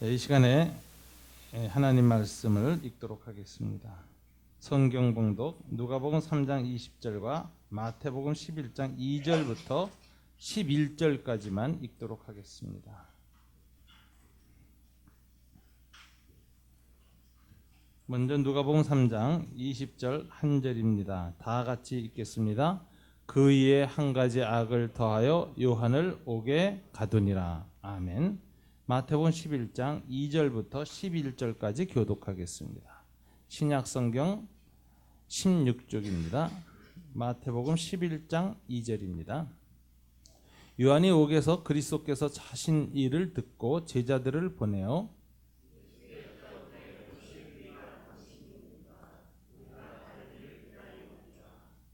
이 시간에 하나님 말씀을 읽도록 하겠습니다. 성경 봉독 누가복음 3장 20절과 마태복음 11장 2절부터 11절까지만 읽도록 하겠습니다. 먼저 누가복음 3장 20절 한 절입니다. 다 같이 읽겠습니다. 그 이에 한 가지 악을 더하여 요한을 오게 가두니라. 아멘. 마태복음 11장 2절부터 11절까지 교독하겠습니다. 신약성경 16쪽입니다. 마태복음 11장 2절입니다. 요한이 옥에서 그리스도께서 하신 일을 듣고 제자들을 보내어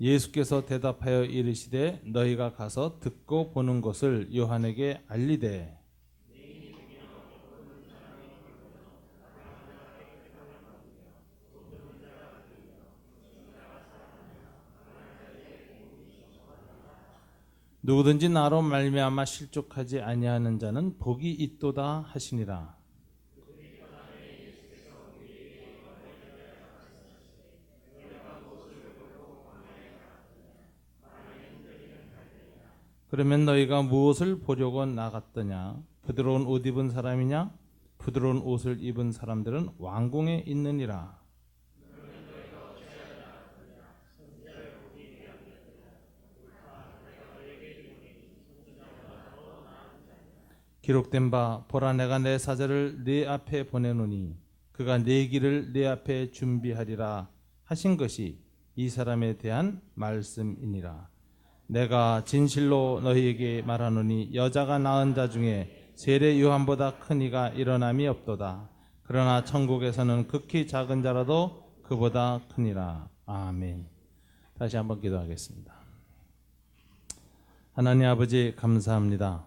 예수께서 대답하여 이르시되 너희가 가서 듣고 보는 것을 요한에게 알리되 누구든지 나로 말미암아 실족하지 아니하는 자는 복이 있도다 하시니라. 그러면 너희가 무엇을 보려고 나갔더냐? 부드러운 옷 입은 사람이냐? 부드러운 옷을 입은 사람들은 왕궁에 있느니라. 기록된 바 보라 내가 내 사자를 네 앞에 보내노니 그가 네 길을 네 앞에 준비하리라 하신 것이 이 사람에 대한 말씀이니라. 내가 진실로 너희에게 말하노니 여자가 낳은 자 중에 세례 요한보다 큰 이가 일어남이 없도다. 그러나 천국에서는 극히 작은 자라도 그보다 크니라. 아멘. 다시 한번 기도하겠습니다. 하나님 아버지 감사합니다.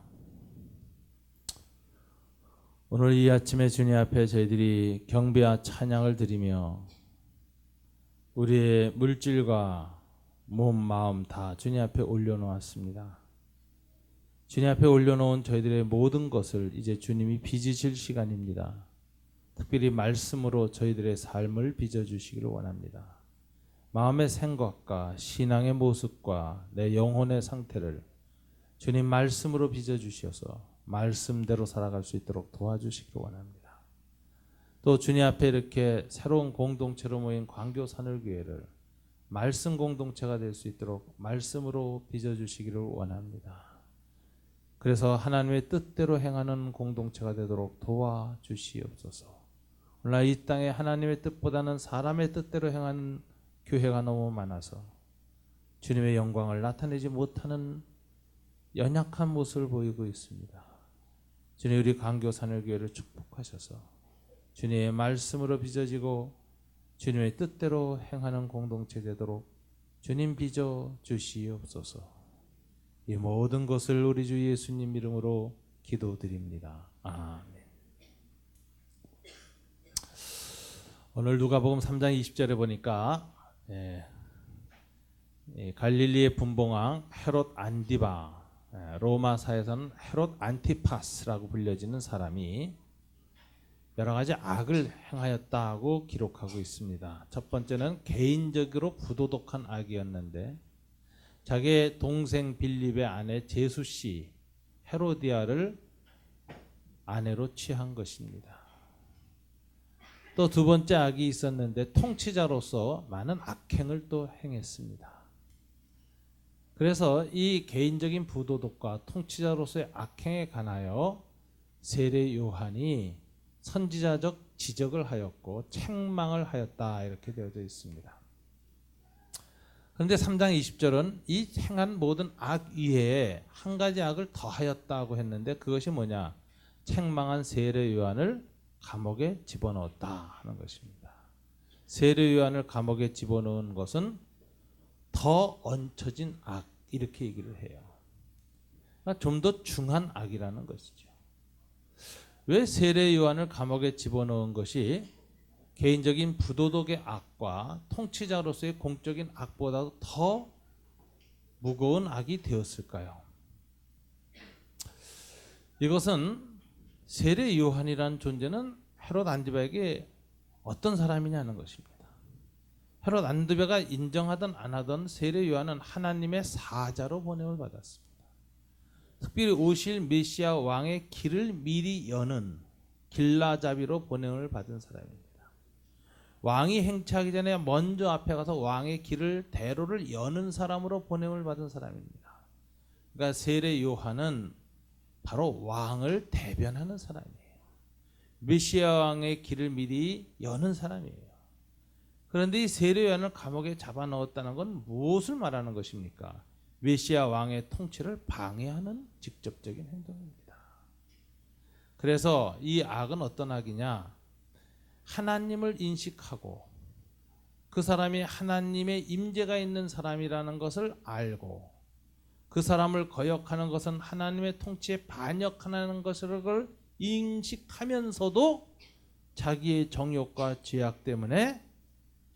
오늘 이 아침에 주님 앞에 저희들이 경배와 찬양을 드리며 우리의 물질과 몸, 마음 다 주님 앞에 올려놓았습니다. 주님 앞에 올려놓은 저희들의 모든 것을 이제 주님이 빚으실 시간입니다. 특별히 말씀으로 저희들의 삶을 빚어주시기를 원합니다. 마음의 생각과 신앙의 모습과 내 영혼의 상태를 주님 말씀으로 빚어주셔서 말씀대로 살아갈 수 있도록 도와주시기를 원합니다. 또 주님 앞에 이렇게 새로운 공동체로 모인 광교산울교회를 말씀 공동체가 될 수 있도록 말씀으로 빚어주시기를 원합니다. 그래서 하나님의 뜻대로 행하는 공동체가 되도록 도와주시옵소서. 오늘 이 땅에 하나님의 뜻보다는 사람의 뜻대로 행하는 교회가 너무 많아서 주님의 영광을 나타내지 못하는 연약한 모습을 보이고 있습니다. 주님 우리 광교산울교회를 축복하셔서 주님의 말씀으로 빚어지고 주님의 뜻대로 행하는 공동체 되도록 주님 빚어 주시옵소서. 이 모든 것을 우리 주 예수님 이름으로 기도드립니다. 아멘. 오늘 누가복음 3장 20절에 보니까 갈릴리의 분봉왕 헤롯 안디바, 로마사에서는 헤롯 안티파스라고 불려지는 사람이 여러 가지 악을 행하였다고 기록하고 있습니다. 첫 번째는 개인적으로 부도덕한 악이었는데 자기의 동생 빌립의 아내 제수씨 헤로디아를 아내로 취한 것입니다. 또 두 번째 악이 있었는데 통치자로서 많은 악행을 또 행했습니다. 그래서 이 개인적인 부도덕과 통치자로서의 악행에 관하여 세례 요한이 선지자적 지적을 하였고 책망을 하였다 이렇게 되어져 있습니다. 그런데 3장 20절은 이 행한 모든 악 위에 한 가지 악을 더하였다고 했는데 그것이 뭐냐? 책망한 세례 요한을 감옥에 집어넣었다 하는 것입니다. 세례 요한을 감옥에 집어넣은 것은 더 얹혀진 악 이렇게 얘기를 해요. 그러니까 좀 더 중한 악이라는 것이죠. 왜 세례 요한을 감옥에 집어넣은 것이 개인적인 부도덕의 악과 통치자로서의 공적인 악보다도 더 무거운 악이 되었을까요? 이것은 세례 요한이라는 존재는 헤롯 안디바에게 어떤 사람이냐는 것입니다. 헤롯 안디바가 인정하든 안 하든 세례 요한은 하나님의 사자로 보냄을 받았습니다. 특별히 오실 메시아 왕의 길을 미리 여는 길라잡이로 보냄을 받은 사람입니다. 왕이 행차하기 전에 먼저 앞에 가서 왕의 길을 대로를 여는 사람으로 보냄을 받은 사람입니다. 그러니까 세례 요한은 바로 왕을 대변하는 사람이에요. 메시아 왕의 길을 미리 여는 사람이에요. 그런데 이 세례 요한을 감옥에 잡아 넣었다는 건 무엇을 말하는 것입니까? 메시아 왕의 통치를 방해하는 직접적인 행동입니다. 그래서 이 악은 어떤 악이냐? 하나님을 인식하고 그 사람이 하나님의 임재가 있는 사람이라는 것을 알고 그 사람을 거역하는 것은 하나님의 통치에 반역하는 것을 인식하면서도 자기의 정욕과 죄악 때문에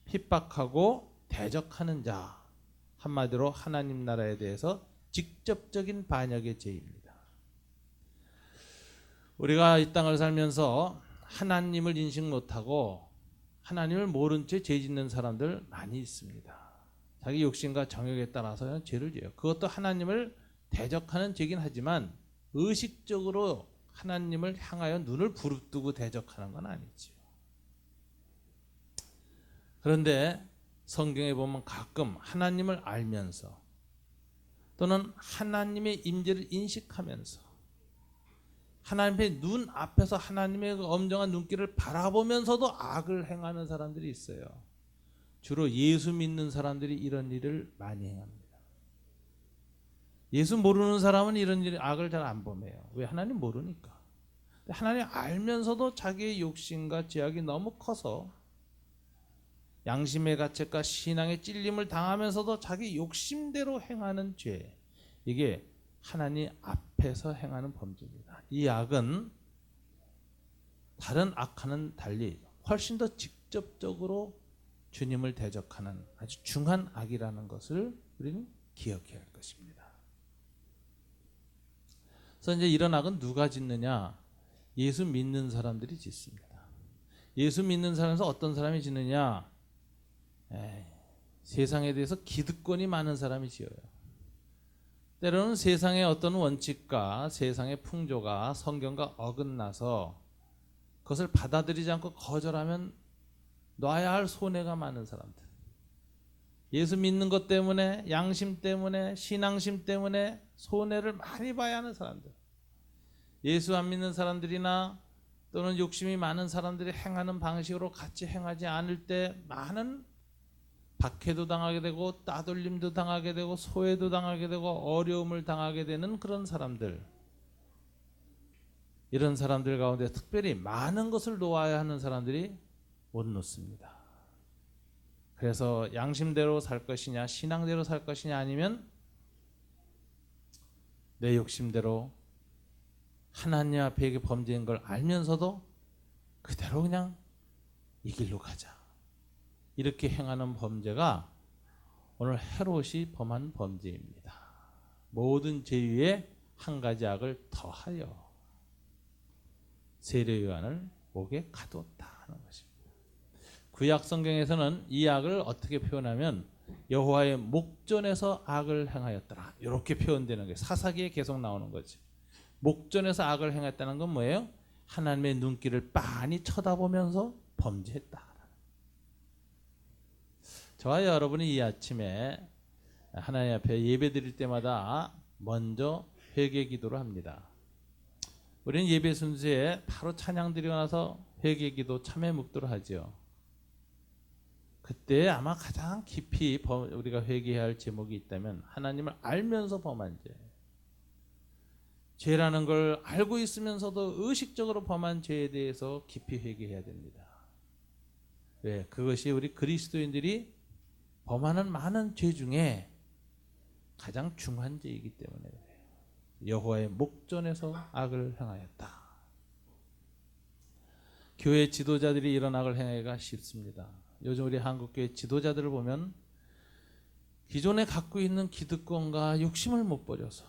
핍박하고 대적하는 자, 한마디로 하나님 나라에 대해서 직접적인 반역의 죄입니다. 우리가 이 땅을 살면서 하나님을 인식 못하고 하나님을 모른 채 죄 짓는 사람들 많이 있습니다. 자기 욕심과 정욕에 따라서 죄를 지어요. 그것도 하나님을 대적하는 죄긴 하지만 의식적으로 하나님을 향하여 눈을 부릅뜨고 대적하는 건 아니지요. 그런데 성경에 보면 가끔 하나님을 알면서 또는 하나님의 임재를 인식하면서 하나님의 눈 앞에서 하나님의 그 엄정한 눈길을 바라보면서도 악을 행하는 사람들이 있어요. 주로 예수 믿는 사람들이 이런 일을 많이 행합니다. 예수 모르는 사람은 이런 일, 악을 잘 안 범해요. 왜? 하나님 모르니까. 하나님 알면서도 자기의 욕심과 죄악이 너무 커서 양심의 가책과 신앙의 찔림을 당하면서도 자기 욕심대로 행하는 죄, 이게 하나님 앞에서 행하는 범죄입니다. 이 악은 다른 악과는 달리 훨씬 더 직접적으로 주님을 대적하는 아주 중한 악이라는 것을 우리는 기억해야 할 것입니다. 그래서 이제 이런 악은 누가 짓느냐? 예수 믿는 사람들이 짓습니다. 예수 믿는 사람에서 어떤 사람이 짓느냐? 세상에 대해서 기득권이 많은 사람이 지어요. 때로는 세상의 어떤 원칙과 세상의 풍조가 성경과 어긋나서 그것을 받아들이지 않고 거절하면 놔야 할 손해가 많은 사람들. 예수 믿는 것 때문에, 양심 때문에, 신앙심 때문에 손해를 많이 봐야 하는 사람들. 예수 안 믿는 사람들이나 또는 욕심이 많은 사람들이 행하는 방식으로 같이 행하지 않을 때 많은 박해도 당하게 되고 따돌림도 당하게 되고 소외도 당하게 되고 어려움을 당하게 되는 그런 사람들, 이런 사람들 가운데 특별히 많은 것을 놓아야 하는 사람들이 못 놓습니다. 그래서 양심대로 살 것이냐 신앙대로 살 것이냐 아니면 내 욕심대로 하나님 앞에 범죄인 걸 알면서도 그대로 그냥 이 길로 가자, 이렇게 행하는 범죄가 오늘 헤롯이 범한 범죄입니다. 모든 죄 위에 한 가지 악을 더하여 세례 요한을 목에 가두었다 하는 것입니다. 구약 성경에서는 이 악을 어떻게 표현하면 여호와의 목전에서 악을 행하였더라, 이렇게 표현되는 게 사사기에 계속 나오는 거지. 목전에서 악을 행했다는 건 뭐예요? 하나님의 눈길을 빤히 쳐다보면서 범죄했다. 저와 여러분이 이 아침에 하나님 앞에 예배 드릴 때마다 먼저 회개 기도를 합니다. 우리는 예배 순서에 바로 찬양 드리고 나서 회개 기도 참회 묵도를 하죠. 그때 아마 가장 깊이 우리가 회개해야 할 제목이 있다면 하나님을 알면서 범한 죄, 죄라는 걸 알고 있으면서도 의식적으로 범한 죄에 대해서 깊이 회개해야 됩니다. 왜? 그것이 우리 그리스도인들이 범하는 많은 죄 중에 가장 중한 죄이기 때문에 그래요. 여호와의 목전에서 악을 행하였다. 교회 지도자들이 이런 악을 행하기가 쉽습니다. 요즘 우리 한국교회 지도자들을 보면 기존에 갖고 있는 기득권과 욕심을 못 버려서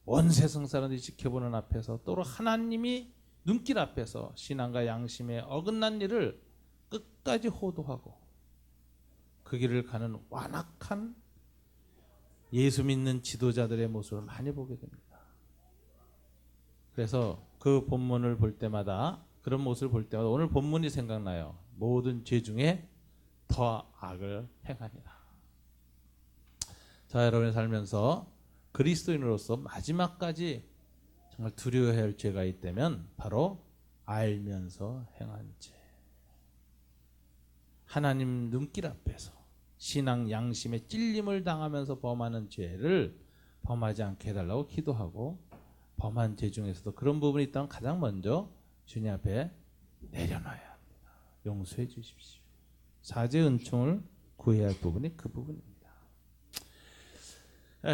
온 세상 사람들이 지켜보는 앞에서 또 하나님이 눈길 앞에서 신앙과 양심에 어긋난 일을 끝까지 호도하고 그 길을 가는 완악한 예수 믿는 지도자들의 모습을 많이 보게 됩니다. 그래서 그 본문을 볼 때마다, 그런 모습을 볼 때마다 오늘 본문이 생각나요. 모든 죄 중에 더 악을 행하니라. 자, 여러분이 살면서 그리스도인으로서 마지막까지 정말 두려워해야 할 죄가 있다면 바로 알면서 행한 죄. 하나님 눈길 앞에서 신앙 양심의 찔림을 당하면서 범하는 죄를 범하지 않게 해달라고 기도하고, 범한 죄 중에서도 그런 부분이 있다면 가장 먼저 주님 앞에 내려놔야 합니다. 용서해 주십시오. 사죄 은총을 구해야 할 부분이 그 부분입니다.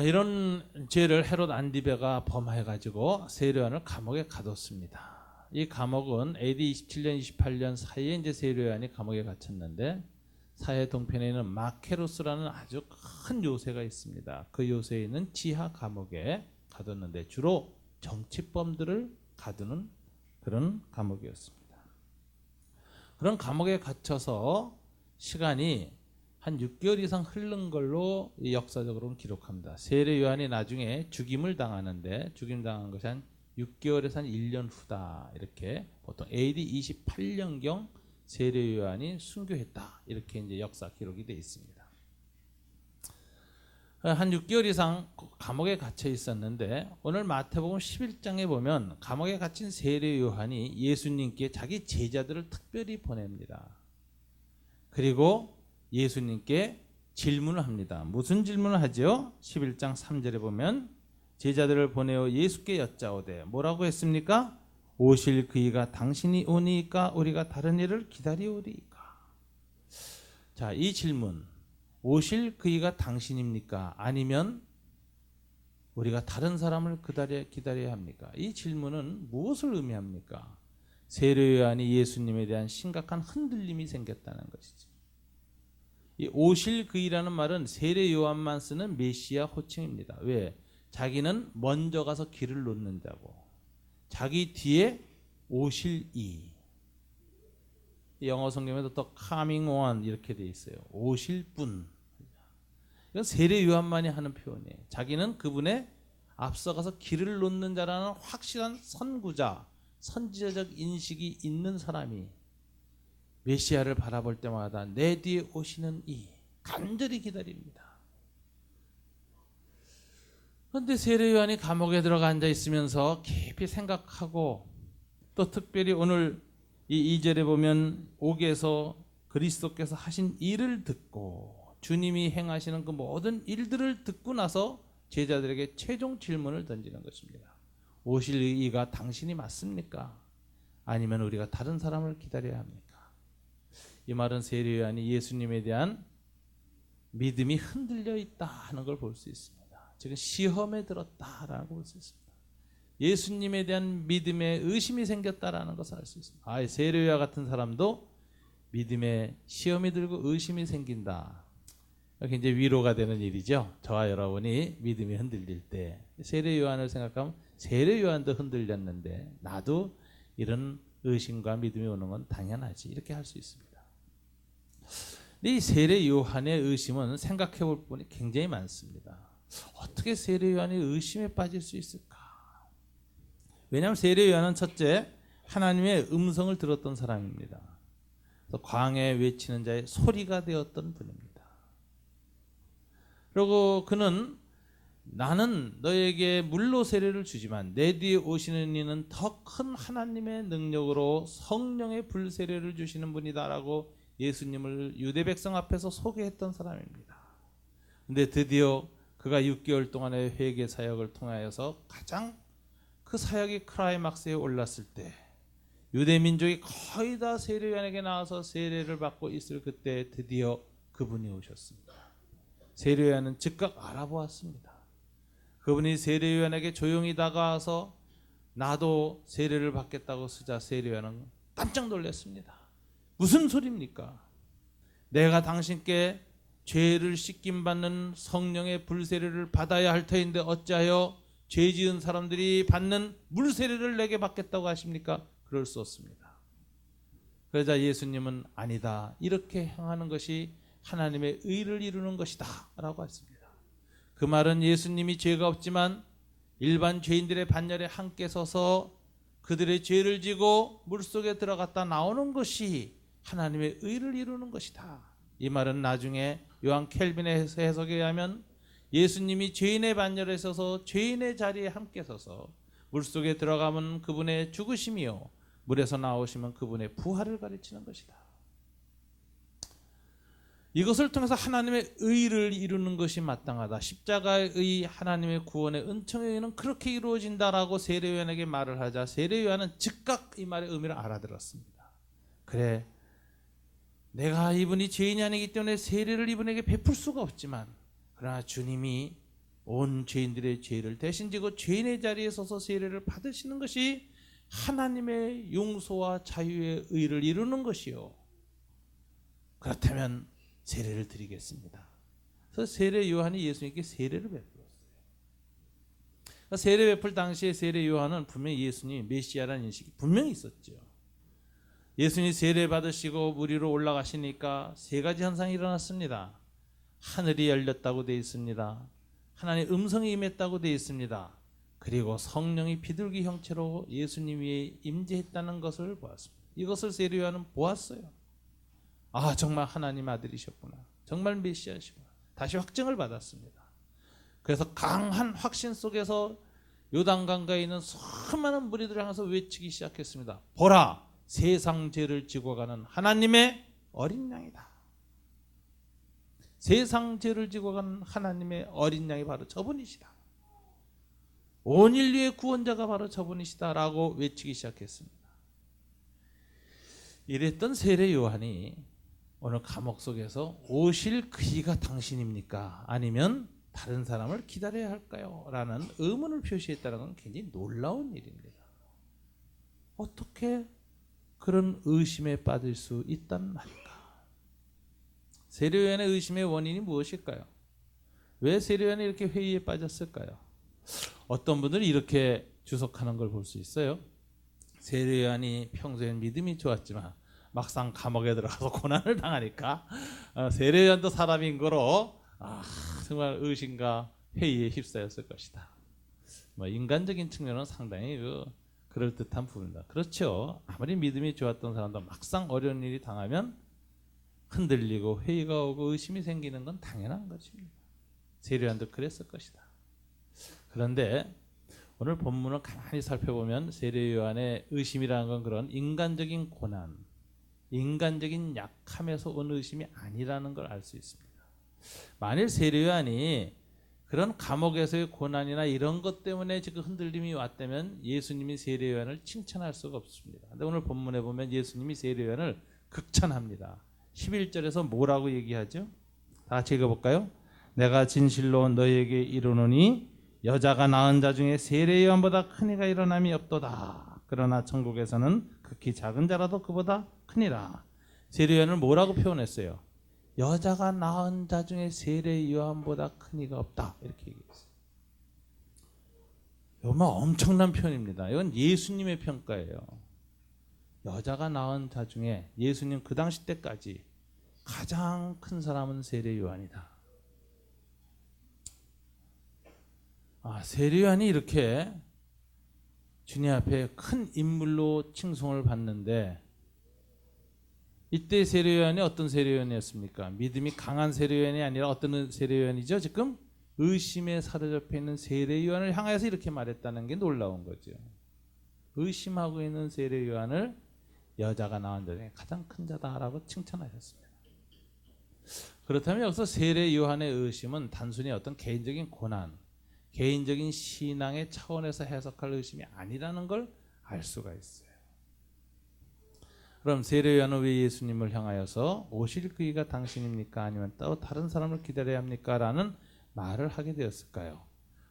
이런 죄를 헤롯 안디베가 범해가지고 세례요한을 감옥에 가뒀습니다. 이 감옥은 AD 27년, 28년 사이에 이제 세례요한이 감옥에 갇혔는데, 사해 동편에 있는 마케로스라는 아주 큰 요새가 있습니다. 그 요새에 있는 지하 감옥에 가뒀는데 주로 정치범들을 가두는 그런 감옥이었습니다. 그런 감옥에 gat혀서 시간이 한 6개월 이상 흐른 걸로 역사적으로는 기록합니다. 세례 요한이 나중에 죽임을 당하는데, 죽임 당한 것이 한 6개월에서 한 1년 후다. 이렇게 보통 AD 28년경 세례 요한이 순교했다. 이렇게 이제 역사 기록이 되어 있습니다. 한 6개월 이상 감옥에 갇혀 있었는데, 오늘 마태복음 11장에 보면 감옥에 갇힌 세례 요한이 예수님께 자기 제자들을 특별히 보냅니다. 그리고 예수님께 질문을 합니다. 무슨 질문을 하죠? 11장 3절에 보면 제자들을 보내어 예수께 여짜오되 뭐라고 했습니까? 오실 그이가 당신이 오니까 우리가 다른 일을 기다리오리이까. 자, 이 질문, 오실 그이가 당신입니까? 아니면 우리가 다른 사람을 기다려야 합니까? 이 질문은 무엇을 의미합니까? 세례 요한이 예수님에 대한 심각한 흔들림이 생겼다는 것이죠. 이 오실 그이라는 말은 세례 요한만 쓰는 메시아 호칭입니다. 왜? 자기는 먼저 가서 길을 놓는 자고, 자기 뒤에 오실 이. 영어 성경에도 또 coming one 이렇게 돼 있어요. 오실 분. 이건 세례 요한만이 하는 표현이에요. 자기는 그분의 앞서가서 길을 놓는 자라는 확실한 선구자, 선지자적 인식이 있는 사람이 메시아를 바라볼 때마다 내 뒤에 오시는 이 간절히 기다립니다. 그런데 세례 요한이 감옥에 들어가 앉아 있으면서 깊이 생각하고, 또 특별히 오늘 이 2절에 보면 옥에서 그리스도께서 하신 일을 듣고 주님이 행하시는 그 모든 일들을 듣고 나서 제자들에게 최종 질문을 던지는 것입니다. 오실 이가 당신이 맞습니까? 아니면 우리가 다른 사람을 기다려야 합니까? 이 말은 세례 요한이 예수님에 대한 믿음이 흔들려 있다 하는 걸 볼 수 있습니다. 지금 시험에 들었다라고 볼 수 있습니다. 예수님에 대한 믿음에 의심이 생겼다라는 것을 알 수 있습니다. 세례 요한 같은 사람도 믿음에 시험이 들고 의심이 생긴다. 이렇게 이제 위로가 되는 일이죠. 저와 여러분이 믿음이 흔들릴 때 세례 요한을 생각하면 세례 요한도 흔들렸는데 나도 이런 의심과 믿음이 오는 건 당연하지, 이렇게 할 수 있습니다. 근데 이 세례 요한의 의심은 생각해 볼 부분이 굉장히 많습니다. 어떻게 세례 요한이 의심에 빠질 수 있을까? 왜냐하면 세례 요한은 첫째, 하나님의 음성을 들었던 사람입니다. 광야에 외치는 자의 소리가 되었던 분입니다. 그리고 그는 나는 너에게 물로 세례를 주지만 내 뒤에 오시는 이는 더 큰 하나님의 능력으로 성령의 불세례를 주시는 분이다라고 예수님을 유대 백성 앞에서 소개했던 사람입니다. 근데 드디어 그가 6개월 동안의 회개 사역을 통하여서 가장 그 사역이 클라이막스에 올랐을 때, 유대 민족이 거의 다 세례 요한에게 나와서 세례를 받고 있을 그때 드디어 그분이 오셨습니다. 세례 요한은 즉각 알아보았습니다. 그분이 세례 요한에게 조용히 다가와서 나도 세례를 받겠다고 쓰자 세례 요한은 깜짝 놀랐습니다. 무슨 소리입니까? 내가 당신께 죄를 씻김 받는 성령의 불세례를 받아야 할 터인데 어찌하여 죄 지은 사람들이 받는 물세례를 내게 받겠다고 하십니까? 그럴 수 없습니다. 그러자 예수님은 아니다. 이렇게 행하는 것이 하나님의 의를 이루는 것이다 라고 했습니다. 그 말은 예수님이 죄가 없지만 일반 죄인들의 반열에 함께 서서 그들의 죄를 지고 물속에 들어갔다 나오는 것이 하나님의 의를 이루는 것이다. 이 말은 나중에 요한 켈빈의 해석에 의하면 예수님이 죄인의 반열에 서서 죄인의 자리에 함께 서서 물속에 들어가면 그분의 죽으심이요 물에서 나오시면 그분의 부활을 가르치는 것이다. 이것을 통해서 하나님의 의를 이루는 것이 마땅하다. 십자가의 의, 하나님의 구원의 은총의 의는 그렇게 이루어진다라고 세례요한에게 말을 하자 세례요한은 즉각 이 말의 의미를 알아들었습니다. 그래, 내가 이분이 죄인이 아니기 때문에 세례를 이분에게 베풀 수가 없지만 그러나 주님이 온 죄인들의 죄를 대신 지고 죄인의 자리에 서서 세례를 받으시는 것이 하나님의 용서와 자유의 의를 이루는 것이요, 그렇다면 세례를 드리겠습니다. 그래서 세례 요한이 예수님께 세례를 베풀었어요. 그러니까 세례 베풀 당시에 세례 요한은 분명히 예수님이 메시아라는 인식이 분명히 있었죠. 예수님이 세례 받으시고 물 위로 올라가시니까 세 가지 현상이 일어났습니다. 하늘이 열렸다고 되어 있습니다. 하나님의 음성이 임했다고 되어 있습니다. 그리고 성령이 비둘기 형체로 예수님 위에 임재했다는 것을 보았습니다. 이것을 세례 요한은 보았어요. 아, 정말 하나님 아들이셨구나. 정말 메시아시구나. 다시 확증을 받았습니다. 그래서 강한 확신 속에서 요단강가에 있는 수많은 무리들을 향해서 외치기 시작했습니다. 보라, 세상 죄를 지고 가는 하나님의 어린 양이다. 세상 죄를 지고 가는 하나님의 어린 양이 바로 저분이시다. 온 인류의 구원자가 바로 저분이시다 라고 외치기 시작했습니다. 이랬던 세례 요한이 오늘 감옥 속에서 오실 그이가 당신입니까? 아니면 다른 사람을 기다려야 할까요? 라는 의문을 표시했다는 건 굉장히 놀라운 일입니다. 어떻게 그런 의심에 빠질 수 있단 말인가? 세례 요한의 의심의 원인이 무엇일까요? 왜 세례 요한이 이렇게 회의에 빠졌을까요? 어떤 분들이 이렇게 주석하는 걸 볼 수 있어요. 세례 요한이 평소엔 믿음이 좋았지만 막상 감옥에 들어가서 고난을 당하니까 세례 요한도 사람인 거로 정말 의심과 회의에 휩싸였을 것이다. 인간적인 측면은 상당히 그럴듯한 부분이다. 그렇죠. 아무리 믿음이 좋았던 사람도 막상 어려운 일이 당하면 흔들리고 회의가 오고 의심이 생기는 건 당연한 것입니다. 세례 요한도 그랬을 것이다. 그런데 오늘 본문을 가만히 살펴보면 세례 요한의 의심이라는 건 그런 인간적인 고난, 인간적인 약함에서 온 의심이 아니라는 걸 알 수 있습니다. 만일 세례 요한이 그런 감옥에서의 고난이나 이런 것 때문에 지금 흔들림이 왔다면 예수님이 세례 요한을 칭찬할 수가 없습니다. 근데 오늘 본문에 보면 예수님이 세례 요한을 극찬합니다. 11절에서 뭐라고 얘기하죠? 다 같이 읽어볼까요? 내가 진실로 너희에게 이르노니 여자가 낳은 자 중에 세례 요한보다 큰 이가 일어남이 없도다. 그러나 천국에서는 극히 작은 자라도 그보다 크니라. 세례 요한을 뭐라고 표현했어요? 여자가 낳은 자 중에 세례 요한보다 큰 이가 없다. 이렇게 얘기했어요. 이건 엄청난 표현입니다. 이건 예수님의 평가예요. 여자가 낳은 자 중에 예수님 그 당시 때까지 가장 큰 사람은 세례 요한이다. 세례 요한이 이렇게 주님 앞에 큰 인물로 칭송을 받는데 이때 세례 요한이 어떤 세례 요한이었습니까? 믿음이 강한 세례 요한이 아니라 어떤 세례 요한이죠? 지금 의심에 사로잡혀 있는 세례 요한을 향해서 이렇게 말했다는 게 놀라운 거죠. 의심하고 있는 세례 요한을 여자가 낳은 자 중에 가장 큰 자다라고 칭찬하셨습니다. 그렇다면 여기서 세례 요한의 의심은 단순히 어떤 개인적인 고난, 개인적인 신앙의 차원에서 해석할 의심이 아니라는 걸 알 수가 있어요. 그럼 세례 요한은 왜 예수님을 향하여서 오실 그이가 당신입니까? 아니면 또 다른 사람을 기다려야 합니까? 라는 말을 하게 되었을까요?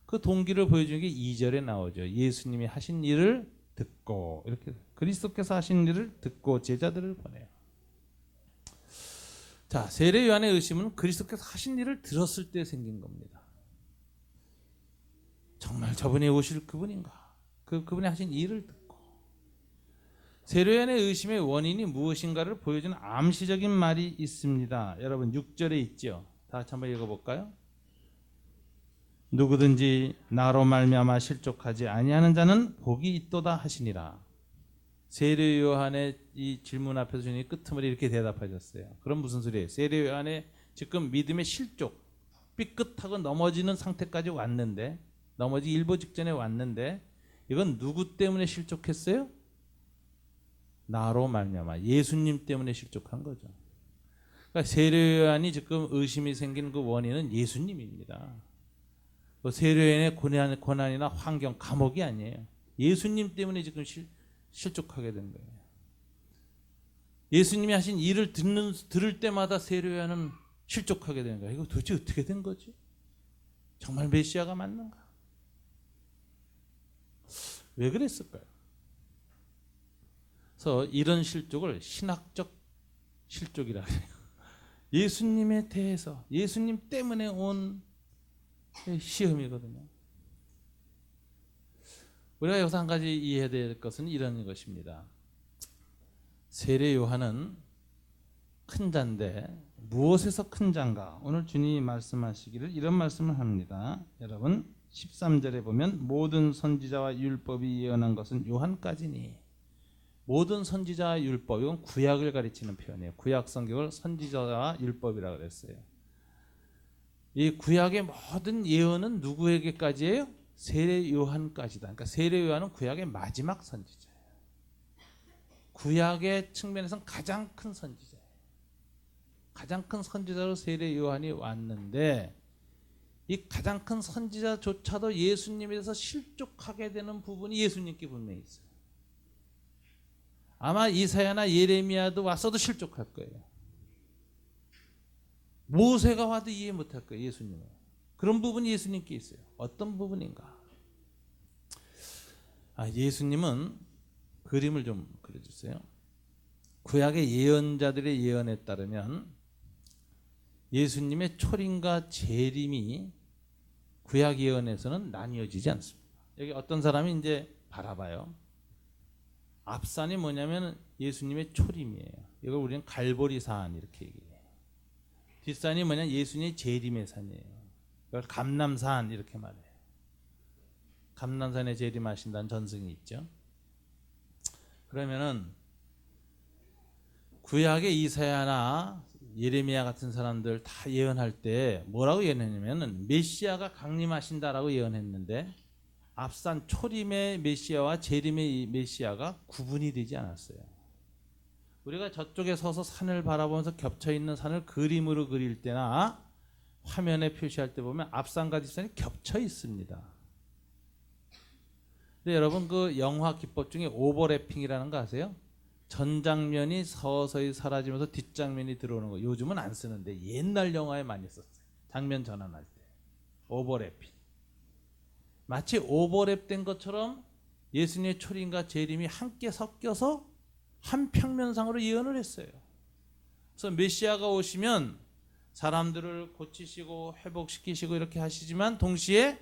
그 동기를 보여주는 게 2절에 나오죠. 예수님이 하신 일을 듣고, 이렇게 그리스도께서 하신 일을 듣고 제자들을 보내요. 자, 세례 요한의 의심은 그리스도께서 하신 일을 들었을 때 생긴 겁니다. 정말 저분이 오실 그분인가? 그분이 하신 일을 듣고 세례요한의 의심의 원인이 무엇인가를 보여주는 암시적인 말이 있습니다. 여러분 6절에 있죠. 다 같이 한번 읽어볼까요? 누구든지 나로 말미암아 실족하지 아니하는 자는 복이 있도다 하시니라. 세례 요한의 이 질문 앞에서 주님이 끄트머리 이렇게 대답하셨어요. 그럼 무슨 소리예요? 세례 요한의 지금 믿음의 실족, 삐끗하고 넘어지는 상태까지 왔는데, 넘어지 일보 직전에 왔는데, 이건 누구 때문에 실족했어요? 나로 말미암아 예수님 때문에 실족한 거죠. 그러니까 세례 요한이 지금 의심이 생긴 그 원인은 예수님입니다. 세례요한의 고난이나 환경, 감옥이 아니에요. 예수님 때문에 지금 실족하게 된 거예요. 예수님이 하신 일을 들을 때마다 세례요한은 실족하게 되는 거예요. 이거 도대체 어떻게 된 거지? 정말 메시아가 맞는가? 왜 그랬을까요? 그래서 이런 실족을 신학적 실족이라 해요. 예수님에 대해서, 예수님 때문에 온 시험이거든요. 우리가 여기서 한 가지 이해해야 될 것은 이런 것입니다. 세례 요한은 큰 자인데 무엇에서 큰 자인가? 오늘 주님이 말씀하시기를 이런 말씀을 합니다. 여러분 13절에 보면 모든 선지자와 율법이 예언한 것은 요한까지니. 모든 선지자와 율법, 이건 구약을 가리치는 표현이에요. 구약 성경을 선지자와 율법이라고 그랬어요. 이 구약의 모든 예언은 누구에게까지예요? 세례 요한까지다. 그러니까 세례 요한은 구약의 마지막 선지자예요. 구약의 측면에서는 가장 큰 선지자예요. 가장 큰 선지자로 세례 요한이 왔는데 이 가장 큰 선지자조차도 예수님에 대해서 실족하게 되는 부분이 예수님께 분명히 있어요. 아마 이사야나 예레미야도 왔어도 실족할 거예요. 모세가 와도 이해 못할 거예요. 예수님은. 그런 부분이 예수님께 있어요. 어떤 부분인가? 예수님은 그림을 좀 그려주세요. 구약의 예언자들의 예언에 따르면 예수님의 초림과 재림이 구약 예언에서는 나뉘어지지 않습니다. 여기 어떤 사람이 이제 바라봐요. 앞산이 뭐냐면 예수님의 초림이에요. 이걸 우리는 갈보리산 이렇게 얘기해요. 뒷산이 뭐냐? 예수님의 재림의 산이에요. 이걸 감람산 이렇게 말해요. 감람산에 재림하신다는 전승이 있죠. 그러면은 구약의 이사야나 예레미야 같은 사람들 다 예언할 때 뭐라고 예언했냐면은 메시아가 강림하신다라고 예언했는데 앞산 초림의 메시아와 재림의 메시아가 구분이 되지 않았어요. 우리가 저쪽에 서서 산을 바라보면서 겹쳐있는 산을 그림으로 그릴 때나 화면에 표시할 때 보면 앞산과 뒷산이 겹쳐 있습니다. 근데 여러분 그 영화 기법 중에 오버래핑이라는 거 아세요? 전 장면이 서서히 사라지면서 뒷장면이 들어오는 거 요즘은 안 쓰는데 옛날 영화에 많이 썼어요. 장면 전환할 때 오버래핑. 마치 오버랩된 것처럼 예수님의 초림과 재림이 함께 섞여서 한 평면상으로 예언을 했어요. 그래서 메시아가 오시면 사람들을 고치시고 회복시키시고 이렇게 하시지만 동시에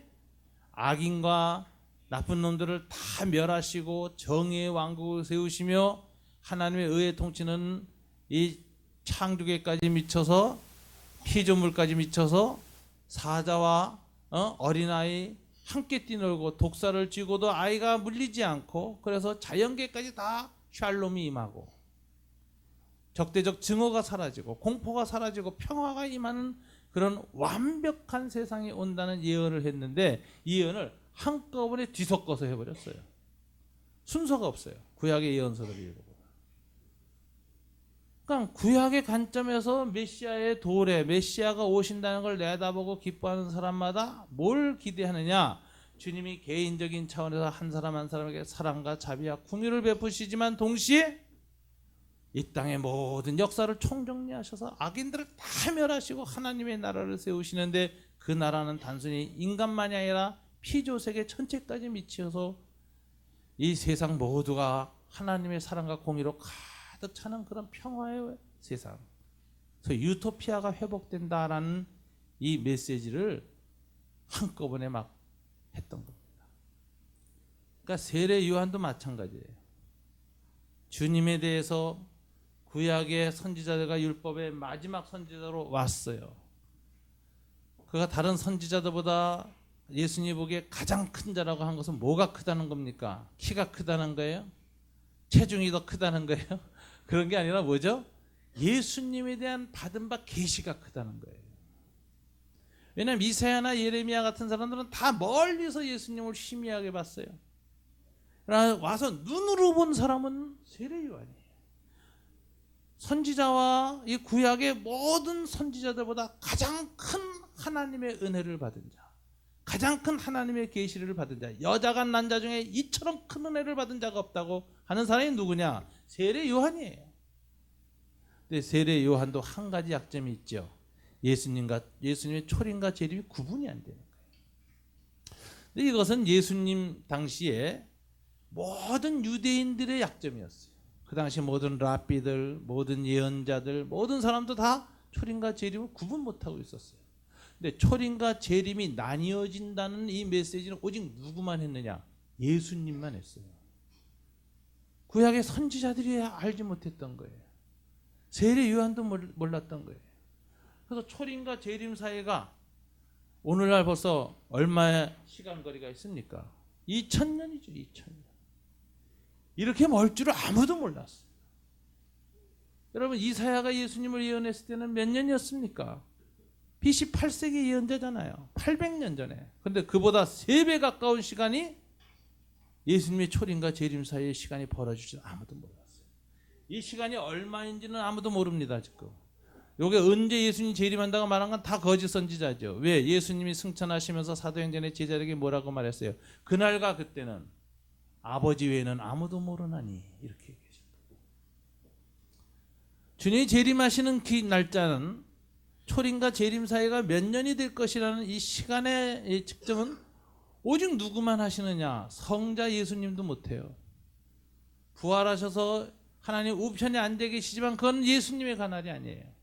악인과 나쁜 놈들을 다 멸하시고 정의의 왕국을 세우시며 하나님의 의의 통치는 이 창조계까지 미쳐서 피조물까지 미쳐서 사자와 어린아이 함께 뛰놀고 독사를 쥐고도 아이가 물리지 않고 그래서 자연계까지 다 샬롬이 임하고 적대적 증오가 사라지고 공포가 사라지고 평화가 임하는 그런 완벽한 세상이 온다는 예언을 했는데 이 예언을 한꺼번에 뒤섞어서 해버렸어요. 순서가 없어요. 구약의 예언서들을 읽어보면. 그러니까 구약의 관점에서 메시아의 도래, 메시아가 오신다는 걸 내다보고 기뻐하는 사람마다 뭘 기대하느냐? 주님이 개인적인 차원에서 한 사람 한 사람에게 사랑과 자비와 긍휼을 베푸시지만 동시에 이 땅의 모든 역사를 총정리하셔서 악인들을 다 멸하시고 하나님의 나라를 세우시는데 그 나라는 단순히 인간만이 아니라 피조세계 전체까지 미치어서 이 세상 모두가 하나님의 사랑과 공의로 가득 차는 그런 평화의 세상. 그래서 유토피아가 회복된다라는 이 메시지를 한꺼번에 막 했던 겁니다. 그러니까 세례 요한도 마찬가지예요. 주님에 대해서 구약의 선지자들과 율법의 마지막 선지자로 왔어요. 그가 다른 선지자들보다 예수님 보기에 가장 큰 자라고 한 것은 뭐가 크다는 겁니까? 키가 크다는 거예요? 체중이 더 크다는 거예요? 그런 게 아니라 뭐죠? 예수님에 대한 받은 바 계시가 크다는 거예요. 왜냐하면 이사야나 예레미야 같은 사람들은 다 멀리서 예수님을 희미하게 봤어요. 그러나 와서 눈으로 본 사람은 세례 요한이에요. 선지자와 이 구약의 모든 선지자들보다 가장 큰 하나님의 은혜를 받은 자, 가장 큰 하나님의 계시를 받은 자, 여자가 난 자 중에 이처럼 큰 은혜를 받은 자가 없다고 하는 사람이 누구냐? 세례 요한이에요. 근데 세례 요한도 한 가지 약점이 있죠. 예수님의 초림과 재림이 구분이 안 되는 거예요. 근데 이것은 예수님 당시에 모든 유대인들의 약점이었어요. 그 당시 모든 랍비들, 모든 예언자들, 모든 사람도 다 초림과 재림을 구분 못하고 있었어요. 근데 초림과 재림이 나뉘어진다는 이 메시지는 오직 누구만 했느냐? 예수님만 했어요. 구약의 선지자들이 알지 못했던 거예요. 세례 요한도 몰랐던 거예요. 그래서 초림과 재림 사이가 오늘날 벌써 얼마의 시간 거리가 있습니까? 2000년이죠. 2000년. 이렇게 멀 줄을 아무도 몰랐어요. 여러분, 이사야가 예수님을 예언했을 때는 몇 년이었습니까? BC 8세기 예언자잖아요. 800년 전에. 그런데 그보다 3배 가까운 시간이 예수님의 초림과 재림 사이의 시간이 벌어지지 아무도 몰랐어요. 이 시간이 얼마인지는 아무도 모릅니다. 지금 요게 언제 예수님 재림한다고 말한 건 다 거짓 선지자죠. 왜? 예수님이 승천하시면서 사도행전의 제자에게 뭐라고 말했어요? 그날과 그때는 아버지 외에는 아무도 모르나니, 이렇게 얘기하셨다. 주님이 재림하시는 그 날짜는 초림과 재림 사이가 몇 년이 될 것이라는 이 시간의 측정은 오직 누구만 하시느냐? 성자 예수님도 못해요. 부활하셔서 하나님 우편에 앉아 계시지만 그건 예수님의 관할이 아니에요.